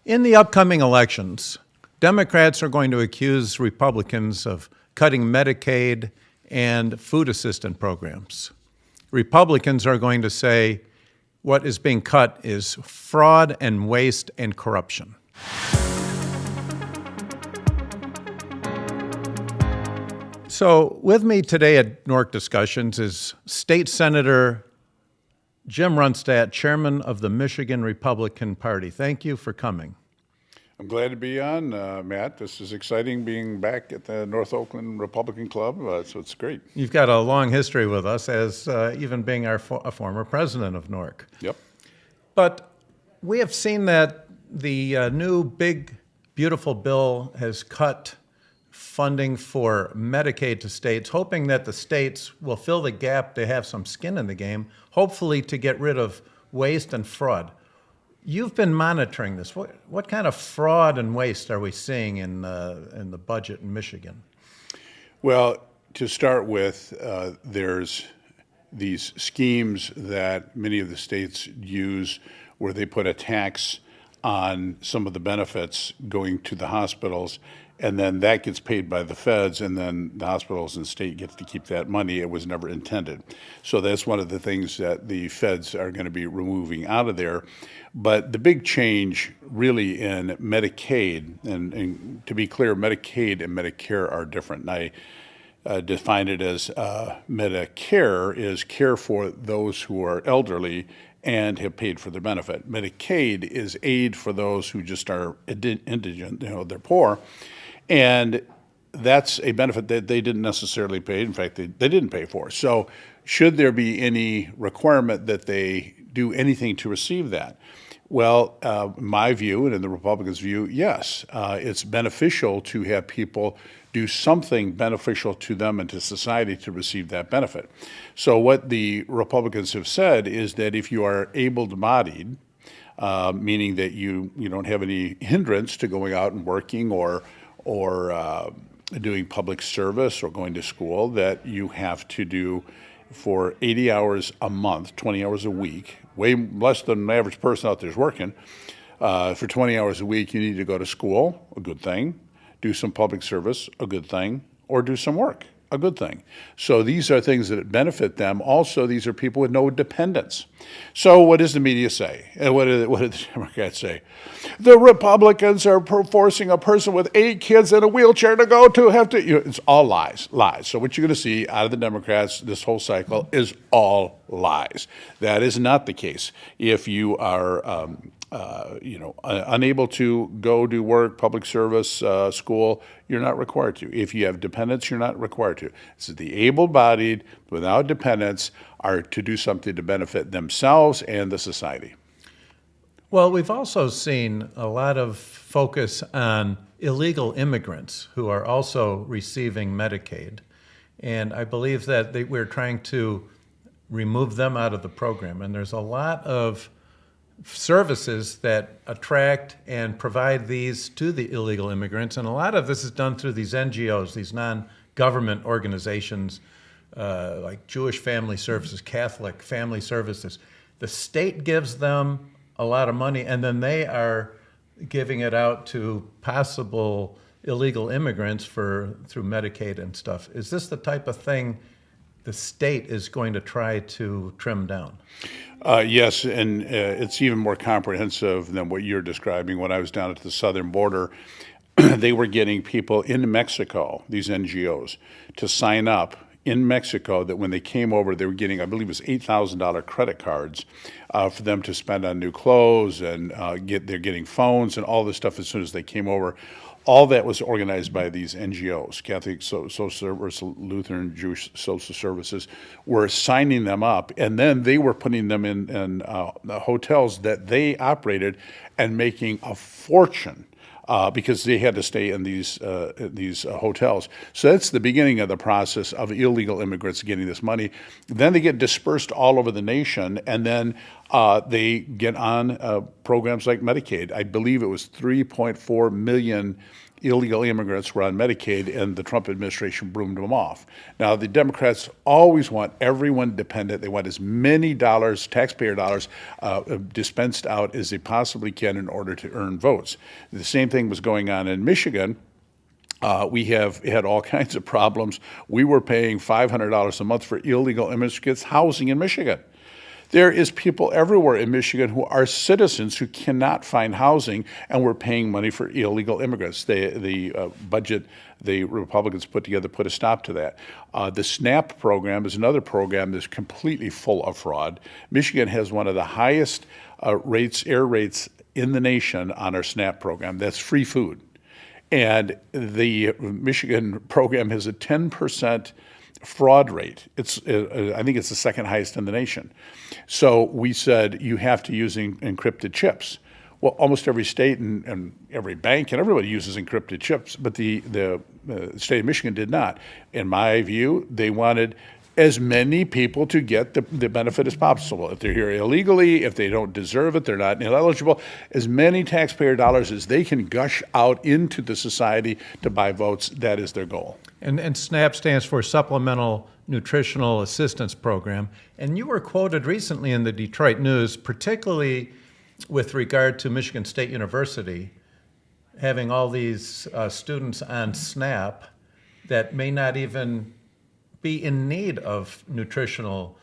In the upcoming elections, Democrats are going to accuse Republicans of cutting Medicaid and food assistance programs. Republicans are going to say what is being cut is fraud and waste and corruption. So with me today at NORC Discussions is State Senator Jim Runestad, Chairman of the Michigan Republican Party. Thank you for coming. I'm glad to be on, Matt. This is exciting being back at the North Oakland Republican Club, so it's great. You've got a long history with us as even being a former president of NORC. Yep. But we have seen that the new big, beautiful bill has cut funding for Medicaid to states, hoping that the states will fill the gap to have some skin in the game, hopefully to get rid of waste and fraud. You've been monitoring this. What kind of fraud and waste are we seeing in the budget in Michigan? Well, to start with, there's these schemes that many of the states use where they put a tax on some of the benefits going to the hospitals, and then that gets paid by the feds, and then the hospitals and state gets to keep that money. It was never intended. So that's one of the things that the feds are going to be removing out of there. But the big change really in Medicaid, and to be clear, Medicaid and Medicare are different. And I define it as Medicare is care for those who are elderly and have paid for their benefit. Medicaid is aid for those who just are indigent, they're poor. And that's a benefit that they didn't necessarily pay. In fact, they didn't pay for. So should there be any requirement that they do anything to receive that? Well, my view, and in the Republicans' view, yes. It's beneficial to have people do something beneficial to them and to society to receive that benefit. So what the Republicans have said is that if you are able-bodied, meaning that you don't have any hindrance to going out and working or doing public service or going to school, that you have to do for 80 hours a month, 20 hours a week, way less than an average person out there is working. For 20 hours a week, you need to go to school, a good thing, do some public service, a good thing, or do some work, a good thing. So these are things that benefit them. Also, these are people with no dependents. So what does the media say? And what did the Democrats say? The Republicans are forcing a person with 8 kids in a wheelchair to have to, it's all lies. So what you're going to see out of the Democrats this whole cycle is all lies. That is not the case. If you are unable to go do work, public service, school, you're not required to. If you have dependents, you're not required to. So the able-bodied, without dependents, are to do something to benefit themselves and the society. Well, we've also seen a lot of focus on illegal immigrants who are also receiving Medicaid. And I believe that we're trying to remove them out of the program. And there's a lot of services that attract and provide these to the illegal immigrants. And a lot of this is done through these NGOs, these non-government organizations like Jewish Family Services, Catholic Family Services. The state gives them a lot of money, and then they are giving it out to possible illegal immigrants through Medicaid and stuff. Is this the type of thing the state is going to try to trim down? Yes, and it's even more comprehensive than what you're describing. When I was down at the southern border, they were getting people in Mexico, these NGOs, to sign up in Mexico that when they came over, they were getting, I believe it was $8,000 credit cards for them to spend on new clothes, and they're getting phones and all this stuff as soon as they came over. All that was organized by these NGOs, Catholic Social Services, Lutheran Jewish Social Services, were signing them up, and then they were putting them in hotels that they operated and making a fortune because they had to stay in these hotels. So that's the beginning of the process of illegal immigrants getting this money. Then they get dispersed all over the nation, and then they get on programs like Medicaid. I believe it was 3.4 million illegal immigrants were on Medicaid, and the Trump administration broomed them off. Now, the Democrats always want everyone dependent. They want as many dollars, taxpayer dollars, dispensed out as they possibly can in order to earn votes. The same thing was going on in Michigan. We have had all kinds of problems. We were paying $500 a month for illegal immigrants housing in Michigan. There is people everywhere in Michigan who are citizens who cannot find housing, and we're paying money for illegal immigrants. The budget the Republicans put together put a stop to that. The SNAP program is another program that's completely full of fraud. Michigan has one of the highest error rates in the nation on our SNAP program. That's free food. And the Michigan program has a 10% fraud rate. I think it's the second highest in the nation. So we said you have to use encrypted chips. Well, almost every state and every bank and everybody uses encrypted chips, but the state of Michigan did not. In my view, they wanted as many people to get the benefit as possible. If they're here illegally, if they don't deserve it, they're not eligible, as many taxpayer dollars as they can gush out into the society to buy votes, that is their goal. And SNAP stands for Supplemental Nutritional Assistance Program. And you were quoted recently in the Detroit News, particularly with regard to Michigan State University, having all these students on SNAP that may not even be in need of nutritional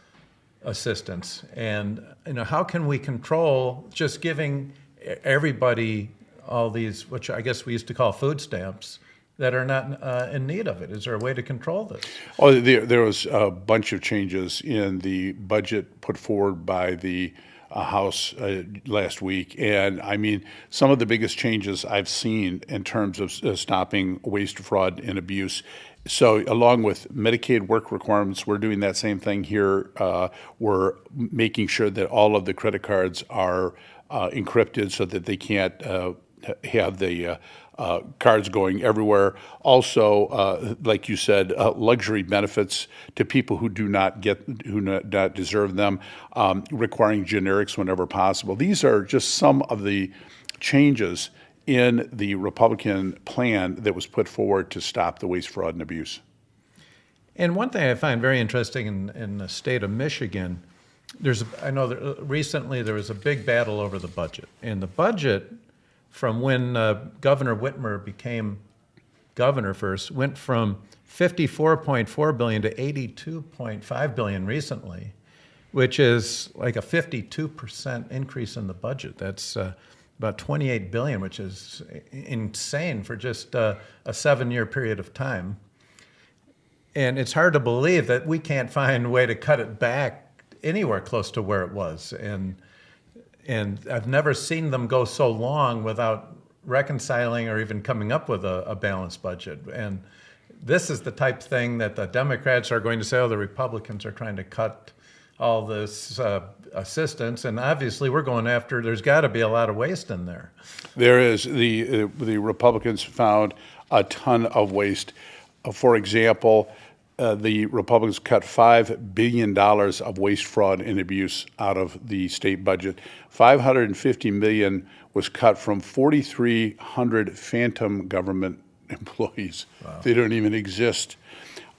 assistance. And how can we control just giving everybody all these, which I guess we used to call food stamps, that are not in need of it? Is there a way to control this? Oh, there was a bunch of changes in the budget put forward by the House last week. And I mean, some of the biggest changes I've seen in terms of stopping waste, fraud, and abuse. So along with Medicaid work requirements, we're doing that same thing here. We're making sure that all of the credit cards are encrypted so that they can't have the cards going everywhere. Also, like you said, luxury benefits to people who do not deserve them, requiring generics whenever possible. These are just some of the changes in the Republican plan that was put forward to stop the waste, fraud, and abuse. And one thing I find very interesting in the state of Michigan, I know that recently there was a big battle over the budget. And the budget, from when Governor Whitmer became governor first, went from $54.4 billion to $82.5 billion recently, which is like a 52% increase in the budget. That's about $28 billion, which is insane for just a 7-year period of time. And it's hard to believe that we can't find a way to cut it back anywhere close to where it was. And I've never seen them go so long without reconciling or even coming up with a balanced budget. And this is the type of thing that the Democrats are going to say, oh, the Republicans are trying to cut all this assistance. And obviously we're going after, there's got to be a lot of waste in there. There is. The Republicans found a ton of waste. For example, the Republicans cut $5 billion of waste, fraud, and abuse out of the state budget. $550 million was cut from 4,300 phantom government employees. Wow. They don't even exist.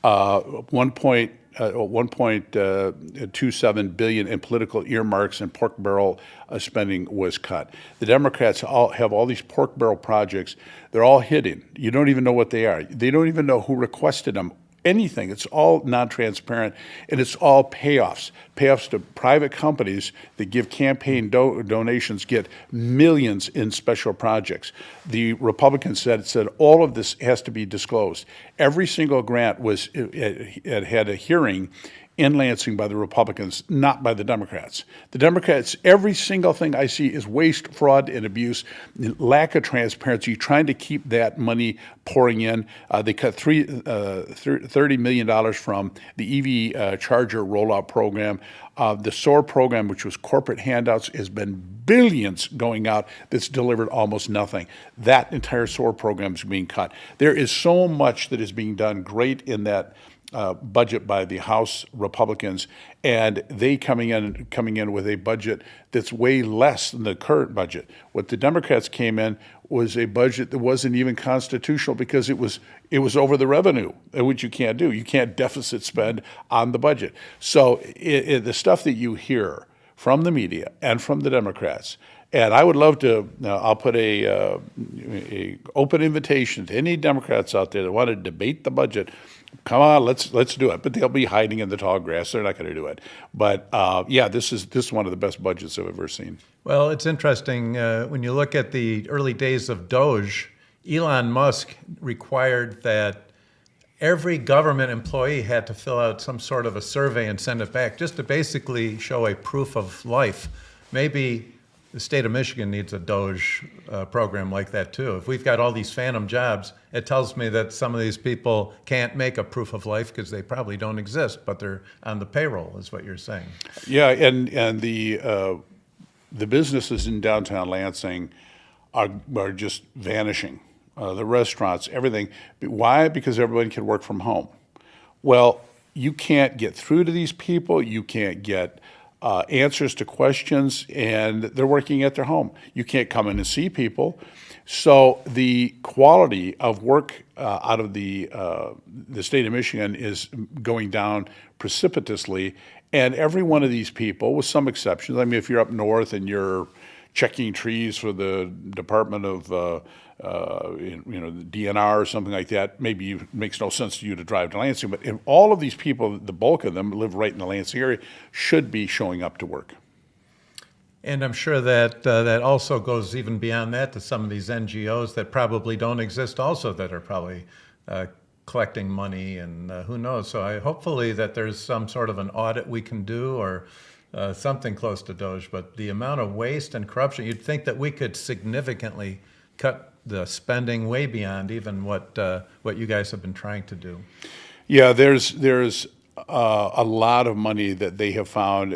1.27 billion in political earmarks and pork barrel spending was cut. The Democrats have all these pork barrel projects. They're all hidden. You don't even know what they are. They don't even know who requested them. Anything. It's all non-transparent, and it's all payoffs. Payoffs to private companies that give campaign donations, get millions in special projects. The Republicans said all of this has to be disclosed. Every single grant had a hearing in Lansing by the Republicans, not by the Democrats. The Democrats, every single thing I see is waste, fraud, and abuse, lack of transparency, trying to keep that money pouring in. They cut $30 million from the EV charger rollout program. The SOAR program, which was corporate handouts, has been billions going out that's delivered almost nothing. That entire SOAR program is being cut. There is so much that is being done great in that budget by the House Republicans, and they coming in with a budget that's way less than the current budget. What the Democrats came in was a budget that wasn't even constitutional because it was over the revenue, which you can't do. You can't deficit spend on the budget. So the stuff that you hear from the media and from the Democrats. And I would love to. I'll put a open invitation to any Democrats out there that want to debate the budget. Come on, let's do it. But they'll be hiding in the tall grass. They're not going to do it. But yeah, this is one of the best budgets I've ever seen. Well, it's interesting when you look at the early days of Doge. Elon Musk required that every government employee had to fill out some sort of a survey and send it back, just to basically show a proof of life. Maybe the state of Michigan needs a Doge program like that too. If we've got all these phantom jobs, it tells me that some of these people can't make a proof of life because they probably don't exist, but they're on the payroll, is what you're saying. Yeah, and the businesses in downtown Lansing are just vanishing. The restaurants, everything. Why? Because everybody can work from home. Well, you can't get through to these people. You can't get answers to questions, and they're working at their home. You can't come in and see people. So the quality of work out of the state of Michigan is going down precipitously. And every one of these people, with some exceptions, I mean, if you're up north and you're checking trees for the Department of the DNR or something like that, maybe it makes no sense to you to drive to Lansing. But if all of these people, the bulk of them live right in the Lansing area, should be showing up to work. And I'm sure that that also goes even beyond that to some of these NGOs that probably don't exist also, that are probably collecting money, and who knows. So hopefully that there's some sort of an audit we can do, or something close to Doge. But the amount of waste and corruption, you'd think that we could significantly cut the spending way beyond even what you guys have been trying to do. Yeah, there's a lot of money that they have found.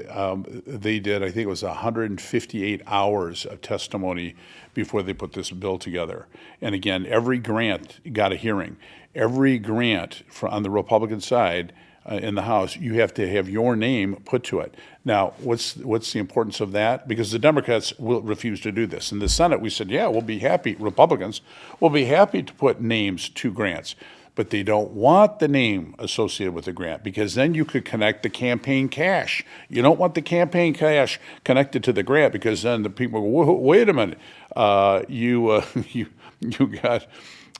They did, I think it was 158 hours of testimony before they put this bill together. And again, every grant got a hearing. Every grant on the Republican side in the House, you have to have your name put to it. Now, what's the importance of that? Because the Democrats will refuse to do this. In the Senate, we said, yeah, we'll be happy, Republicans will be happy to put names to grants. But they don't want the name associated with the grant, because then you could connect the campaign cash. You don't want the campaign cash connected to the grant, because then the people go, wait a minute, you got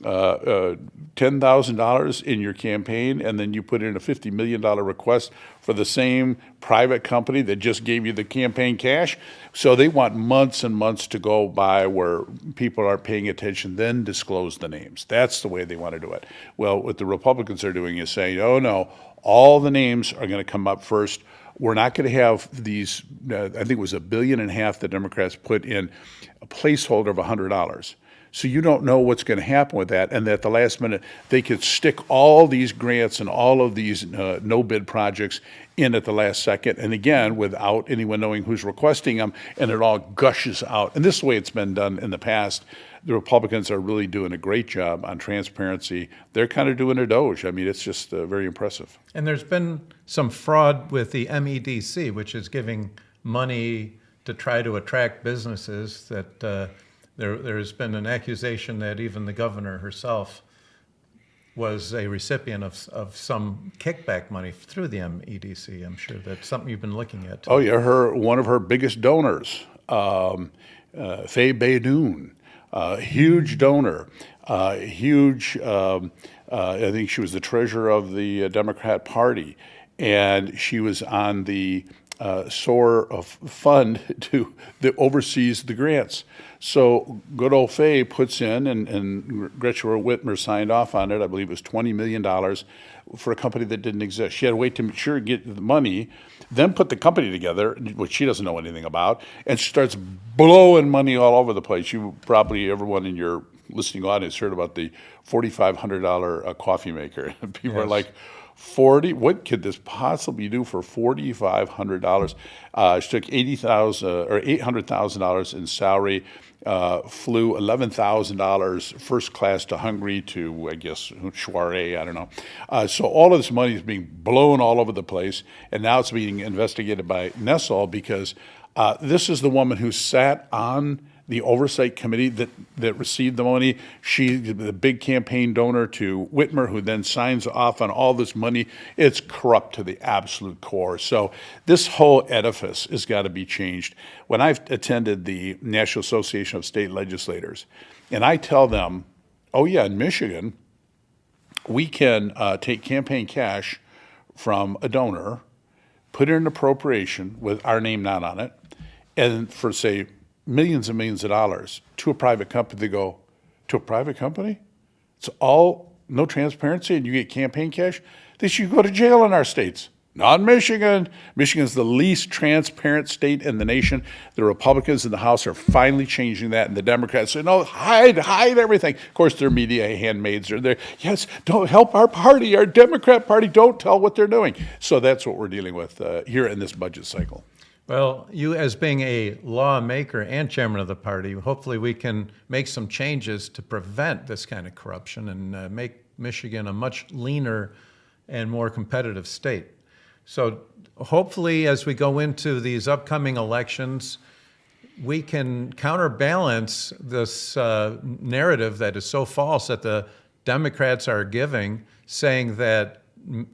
$10,000 in your campaign, and then you put in a $50 million request for the same private company that just gave you the campaign cash. So they want months and months to go by where people aren't paying attention, then disclose the names. That's the way they want to do it. Well, what the Republicans are doing is saying, oh no, all the names are going to come up first. We're not going to have these, I think it was $1.5 billion the Democrats put in a placeholder of $100. So you don't know what's going to happen with that, and at the last minute, they could stick all these grants and all of these no-bid projects in at the last second, and again, without anyone knowing who's requesting them, and it all gushes out. And this is the way it's been done in the past. The Republicans are really doing a great job on transparency. They're kind of doing a Doge. I mean, it's just very impressive. And there's been some fraud with the MEDC, which is giving money to try to attract businesses that there's been an accusation that even the governor herself was a recipient of some kickback money through the MEDC. I'm sure that's something you've been looking at too. Oh yeah, one of her biggest donors, Faye Baydoun, huge donor, huge. I think she was the treasurer of the Democrat Party, and she was on the SOAR fund that oversees the grants. So good old Faye puts in, and Gretchen Whitmer signed off on it, I believe it was $20 million for a company that didn't exist. She had to wait to make sure to get the money, then put the company together, which she doesn't know anything about, and she starts blowing money all over the place. You probably, everyone in your listening audience heard about the $4,500 coffee maker. People are like, What could this possibly do for $4,500? She took $800,000 in salary, flew $11,000 first class to Hungary to, I guess, soiree, I don't know. So all of this money is being blown all over the place, and now it's being investigated by Nessel because this is the woman who sat on the oversight committee that received the money. She's the big campaign donor to Whitmer, who then signs off on all this money. It's corrupt to the absolute core. So this whole edifice has got to be changed. When I've attended the National Association of State Legislators, and I tell them, oh yeah, in Michigan, we can take campaign cash from a donor, put it in an appropriation with our name not on it, and for, say, millions and millions of dollars to a private company. They go, to a private company? It's all no transparency and you get campaign cash? They should go to jail in our states. Not in Michigan. Michigan's the least transparent state in the nation. The Republicans in the House are finally changing that, and the Democrats say, no, hide everything. Of course, their media handmaids are there. Yes, don't help our party, our Democrat party. Don't tell what they're doing. So that's what we're dealing with here in this budget cycle. Well, you as being a lawmaker and chairman of the party, hopefully we can make some changes to prevent this kind of corruption and make Michigan a much leaner and more competitive state. So hopefully as we go into these upcoming elections, we can counterbalance this narrative that is so false that the Democrats are giving, saying that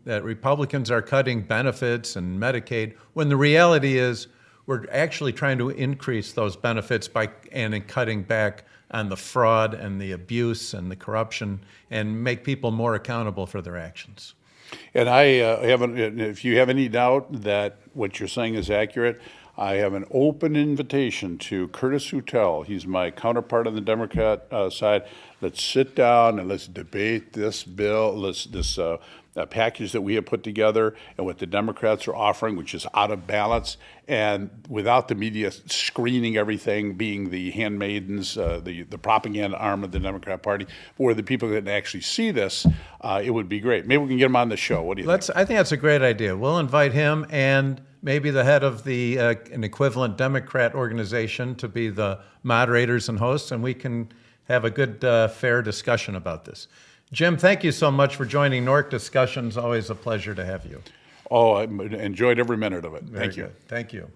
Republicans are cutting benefits and Medicaid, when the reality is we're actually trying to increase those benefits and cutting back on the fraud and the abuse and the corruption and make people more accountable for their actions. And if you have any doubt that what you're saying is accurate, I have an open invitation to Curtis Hutel. He's my counterpart on the Democrat side. Let's sit down and let's debate this bill, this package that we have put together and what the Democrats are offering, which is out of balance, and without the media screening everything, being the handmaidens, the propaganda arm of the Democrat Party, where the people that actually see this, it would be great. Maybe we can get him on the show. What do you think? I think that's a great idea. We'll invite him and maybe the head of an equivalent Democrat organization to be the moderators and hosts, and we can have a good, fair discussion about this. Jim, thank you so much for joining NORC Discussions. Always a pleasure to have you. Oh, I enjoyed every minute of it. Thank you. Thank you.